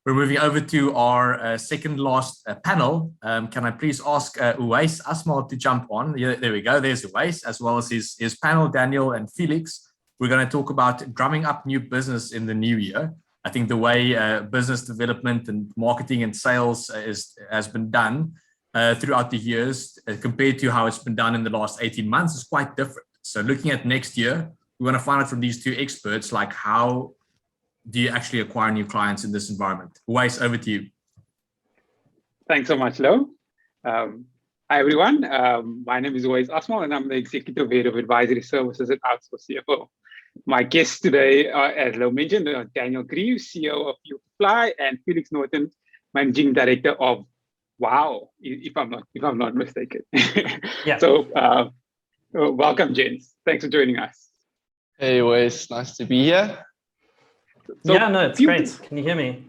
We're moving over to our second last panel. Can I please ask Uwais Asmal to jump on? Yeah, there we go. There's Uwais, as well as his panel, Daniel and Felix. We're going to talk about drumming up new business in the new year. I think the way business development and marketing and sales has been done throughout the years compared to how it's been done in the last 18 months is quite different. So looking at next year, we want to find out from these two experts, like how do you actually acquire new clients in this environment? Uwais, over to you. Thanks so much, Lo. Hi, everyone. My name is Uwais Asmal, and I'm the Executive Head of Advisory Services at Outsource CFO. My guests today are, as Lo mentioned, Daniel Greaves, CEO of Fly, and Felix Norton, Managing Director of Wow, if I'm not mistaken. Yeah. So welcome, gents. Thanks for joining us. Hey, Uwais, nice to be here. So yeah, no, it's great. Can you hear me?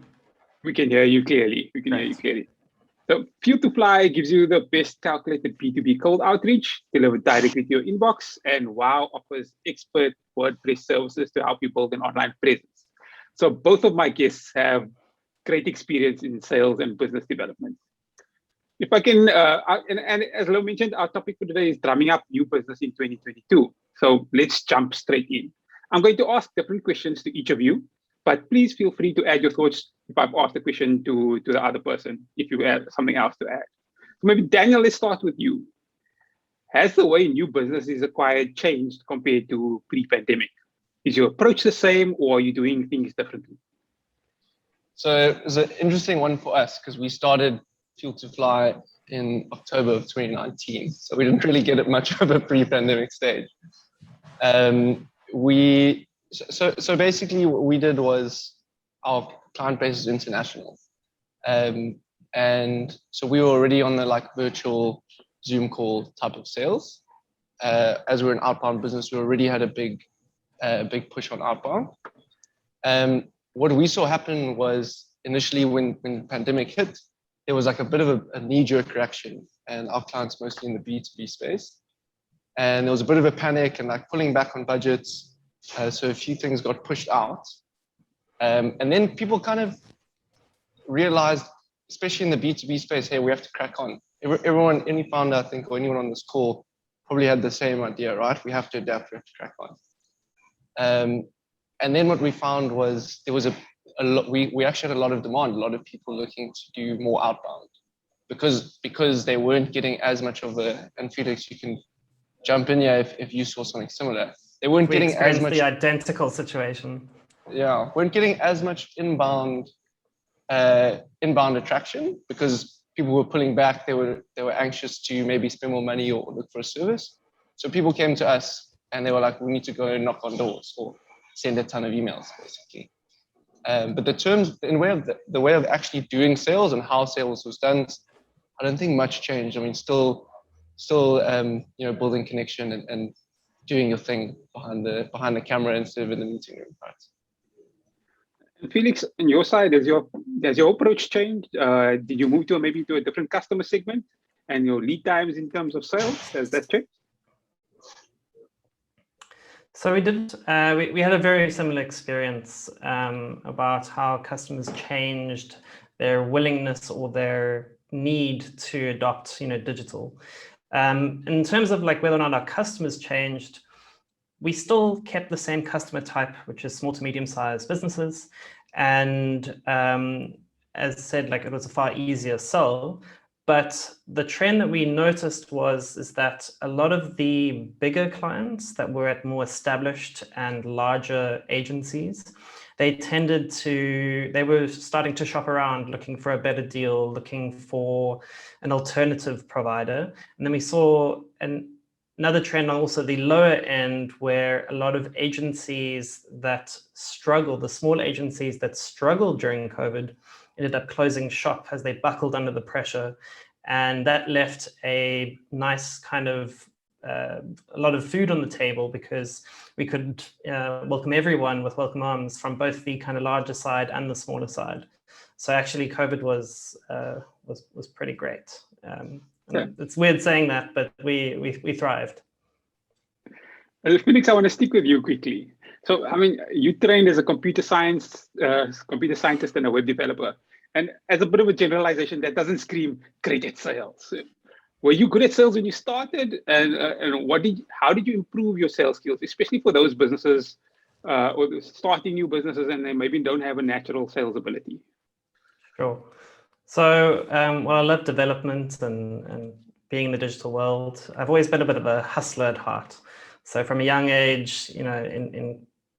We can hear you clearly. Hear you clearly. So Fly gives you the best calculated B2B cold outreach delivered directly to your inbox, and Wow offers expert WordPress services to help you build an online presence. So both of my guests have great experience in sales and business development. If I can, and as Lo mentioned, our topic for today is drumming up new business in 2022. So let's jump straight in. I'm going to ask different questions to each of you, but please feel free to add your thoughts if I've asked a question to the other person, if you have something else to add. So maybe Daniel, let's start with you. Has the way new business is acquired changed compared to pre-pandemic? Is your approach the same, or are you doing things differently? So it was an interesting one for us because we started Fuel to Fly in October of 2019. So we didn't really get it much of a pre-pandemic stage. So basically what we did was our client base is international. And so we were already on the virtual Zoom call type of sales. As we're an outbound business, we already had a big push on outbound. What we saw happen was initially when the pandemic hit, there was a bit of a knee-jerk reaction, and our clients mostly in the B2B space. And there was a bit of a panic and pulling back on budgets. So a few things got pushed out. And then people kind of realized, especially in the B2B space, hey, we have to crack on. Everyone, any founder, I think, or anyone on this call probably had the same idea, right? We have to adapt, we have to crack on. And then what we found was there was we actually had a lot of demand, a lot of people looking to do more outbound because they weren't getting as much of and Felix, you can jump in here if you saw something similar. They weren't getting as much. The identical situation. Yeah, weren't getting as much inbound attraction because people were pulling back. They were anxious to maybe spend more money or look for a service. So people came to us and they were like, we need to go and knock on doors or send a ton of emails, basically. But the way of actually doing sales and how sales was done, I don't think much changed. I mean, still building connection and doing your thing behind the camera instead of in the meeting room, right? Felix, on your side, has your approach changed? Did you move maybe to a different customer segment, and your lead times in terms of sales, has that changed? So we did. We had a very similar experience about how customers changed their willingness or their need to adopt, digital. In terms of whether or not our customers changed, we still kept the same customer type, which is small to medium-sized businesses. And as I said, it was a far easier sell. But the trend that we noticed is that a lot of the bigger clients that were at more established and larger agencies, they were starting to shop around looking for a better deal, looking for an alternative provider. And then we saw another trend on also the lower end, where a lot of agencies that struggled, the small agencies that struggled during COVID, ended up closing shop as they buckled under the pressure. And that left a nice kind of a lot of food on the table, because we could welcome everyone with welcome arms from both the kind of larger side and the smaller side. So actually COVID was pretty great. Yeah. It's weird saying that, but we thrived. Felix, I want to stick with you quickly. So, I mean, you trained as a computer scientist and a web developer. And as a bit of a generalization, that doesn't scream great at sales. Were you good at sales when you started? And how did you improve your sales skills, especially for those businesses or starting new businesses and they maybe don't have a natural sales ability? Sure. So, well, I love development and being in the digital world. I've always been a bit of a hustler at heart. So from a young age,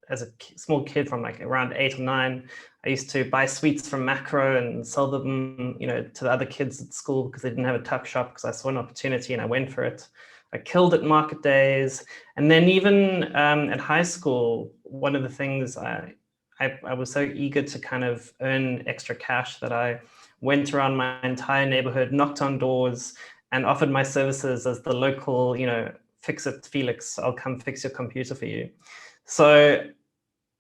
as a small kid from like around 8 or 9, I used to buy sweets from Macro and sell them, to the other kids at school because they didn't have a tuck shop, because I saw an opportunity and I went for it. I killed at market days. And then even at high school, one of the things I was so eager to kind of earn extra cash that I went around my entire neighborhood, knocked on doors, and offered my services as the local, fix it, Felix, I'll come fix your computer for you. So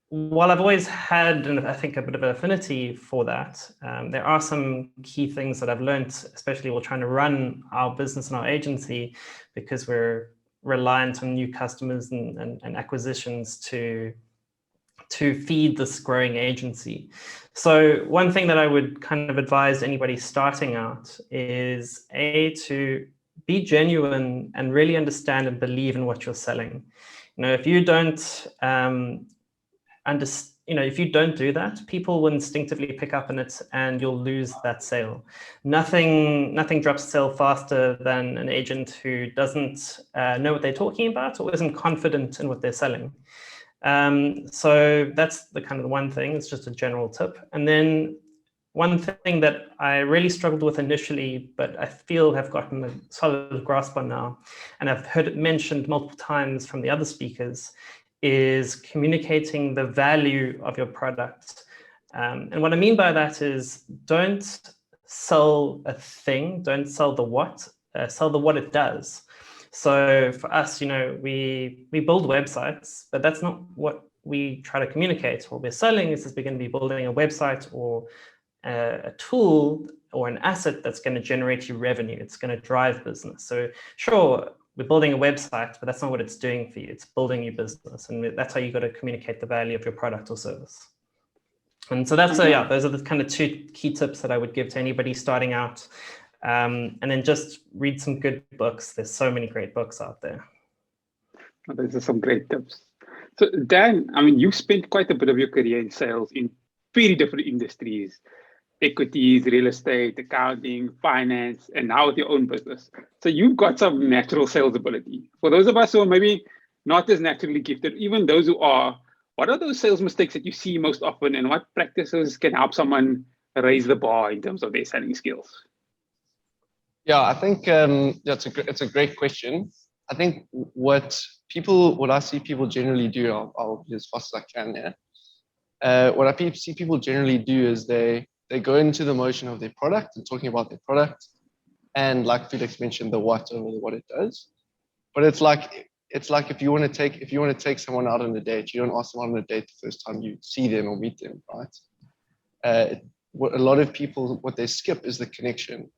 while I've always had, and I think, a bit of an affinity for that, there are some key things that I've learned, especially while trying to run our business and our agency, because we're reliant on new customers and acquisitions to feed this growing agency. So one thing that I would kind of advise anybody starting out is to be genuine and really understand and believe in what you're selling. If you don't if you don't do that, people will instinctively pick up on it and you'll lose that sale. Nothing drops sale faster than an agent who doesn't know what they're talking about or isn't confident in what they're selling. So that's the kind of the one thing. It's just a general tip. And then one thing that I really struggled with initially, but I feel have gotten a solid grasp on now, and I've heard it mentioned multiple times from the other speakers, is communicating the value of your product. And what I mean by that is, don't sell a thing, don't sell the what, sell the what it does. So for us, we build websites, but that's not what we try to communicate. What we're selling is we're going to be building a website or a tool or an asset that's going to generate you revenue. It's going to drive business. So sure, we're building a website, but that's not what it's doing for you. It's building your business. And that's how you got to communicate the value of your product or service. And so that's, those are the kind of 2 key tips that I would give to anybody starting out. And then just read some good books. There's so many great books out there. Those are some great tips. So Dan, I mean, you spent quite a bit of your career in sales in very different industries: equities, real estate, accounting, finance, and now with your own business. So you've got some natural sales ability. For those of us who are maybe not as naturally gifted, even those who are, what are those sales mistakes that you see most often, and what practices can help someone raise the bar in terms of their selling skills? Yeah, I think it's a great question. I think what I see people generally do, I'll be as fast as I can here. What I see people generally do is they go into the motion of their product and talking about their product, and like Felix mentioned, the what over the what it does. But it's like if you want to take someone out on a date, you don't ask them on a date the first time you see them or meet them, right? What a lot of people, what they skip is the connection.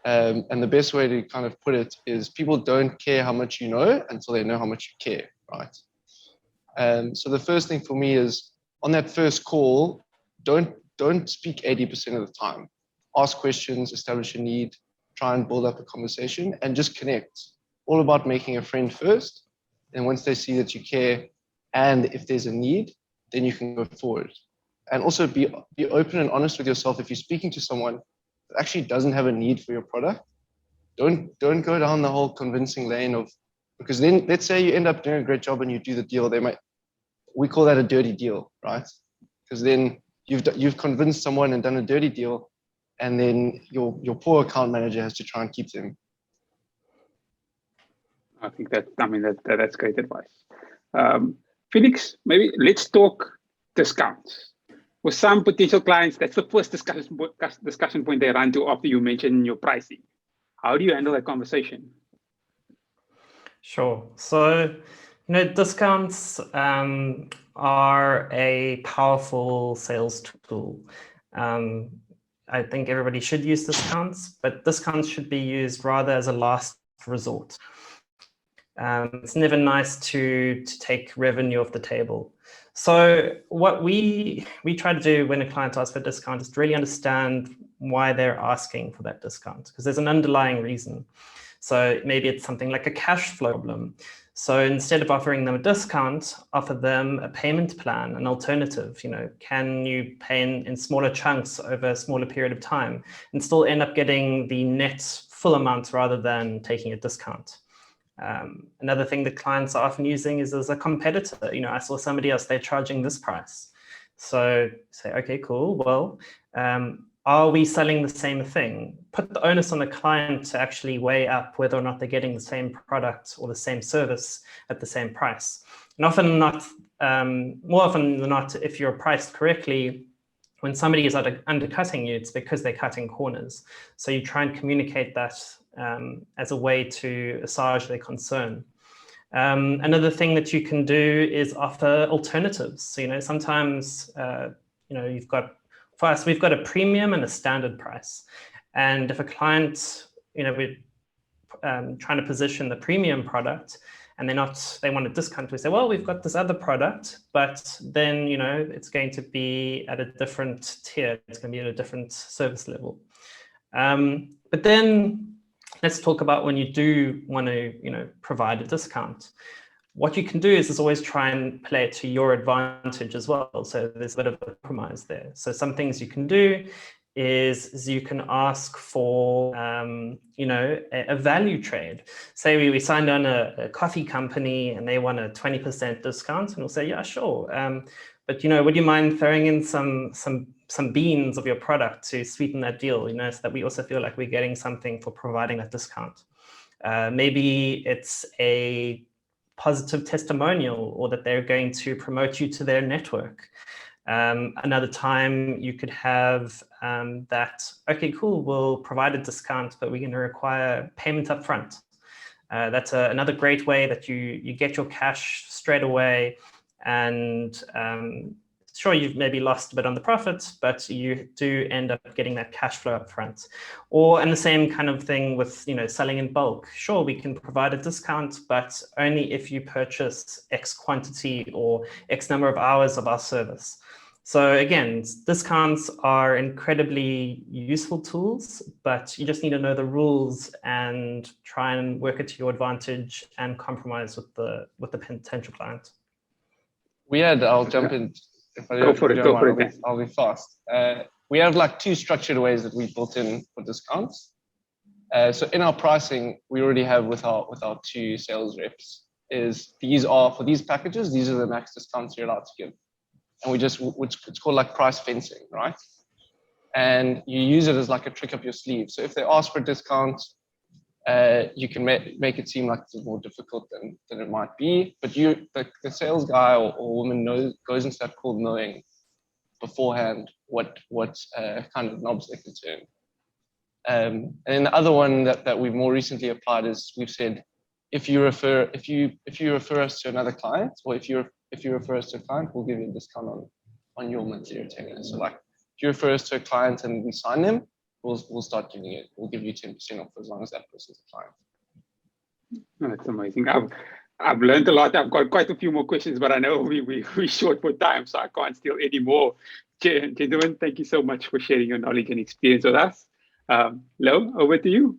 And the best way to kind of put it is, people don't care how much you know until they know how much you care, right? So the first thing for me is, on that first call, don't speak 80% of the time. Ask questions, establish a need, try and build up a conversation, and just connect. All about making a friend first. And once they see that you care, and if there's a need, then you can go forward. And also be open and honest with yourself. If you're speaking to someone that actually doesn't have a need for your product, don't go down the whole convincing lane of, because then let's say you end up doing a great job and you do the deal, we call that a dirty deal, right? Because then you've convinced someone and done a dirty deal, and then your poor account manager has to try and keep them. I think that's great advice. Felix, maybe let's talk discounts. With some potential clients, that's the first discussion point they run to after you mention your pricing. How do you handle that conversation? Sure. So, discounts are a powerful sales tool. I think everybody should use discounts, but discounts should be used rather as a last resort. It's never nice to take revenue off the table. So what we try to do when a client asks for a discount is to really understand why they're asking for that discount, because there's an underlying reason. So maybe it's something like a cash flow problem. So instead of offering them a discount, offer them a payment plan, an alternative. Can you pay in smaller chunks over a smaller period of time and still end up getting the net full amount rather than taking a discount? Another thing that clients are often using is as a competitor. I saw somebody else, they're charging this price. So say, okay, cool. Well, are we selling the same thing? Put the onus on the client to actually weigh up whether or not they're getting the same product or the same service at the same price. And often not, more often than not, if you're priced correctly, when somebody is undercutting you, it's because they're cutting corners. So you try and communicate that as a way to assuage their concern. Another thing that you can do is offer alternatives. So, sometimes, you've got, for us, we've got a premium and a standard price. And if a client, we're trying to position the premium product and they want a discount, we say, well, we've got this other product, but then, it's going to be at a different tier. It's going to be at a different service level. But then let's talk about when you do want to, provide a discount. What you can do is always try and play it to your advantage as well. So there's a bit of a compromise there. So some things you can do is you can ask for, a value trade. Say we signed on a coffee company and they want a 20% discount, and we'll say, yeah, sure. But, would you mind throwing in some beans of your product to sweeten that deal, so that we also feel like we're getting something for providing that discount. Maybe it's a positive testimonial, or that they're going to promote you to their network. Another time you could have that, okay, cool, we'll provide a discount, but we're going to require payment up front. That's another great way that you get your cash straight away, and sure, you've maybe lost a bit on the profits, but you do end up getting that cash flow up front. And the same kind of thing with, selling in bulk. Sure, we can provide a discount, but only if you purchase X quantity or X number of hours of our service. So again, discounts are incredibly useful tools, but you just need to know the rules and try and work it to your advantage and compromise with the potential client. I'll jump in. If I go for it. I'll be fast. We have like two structured ways that we built in for discounts. So in our pricing, we already have with our two sales reps is for these packages, these are the max discounts you're allowed to give. And it's called like price fencing, right? And you use it as like a trick up your sleeve. So if they ask for a discount, you can make it seem like it's more difficult than it might be. But the sales guy or woman goes into that call knowing beforehand what kind of knobs they can turn. And then the other one that we've more recently applied is we've said, if you refer us to another client, or if you refer us to a client, we'll give you a discount on your monthly retainer. So like if you refer us to a client and we sign them, we'll start giving it. We'll give you 10% off as long as that person's a client. That's amazing. I've learned a lot. I've got quite a few more questions, but I know we're short for time, so I can't steal any more. Gentlemen, thank you so much for sharing your knowledge and experience with us. Lo, over to you.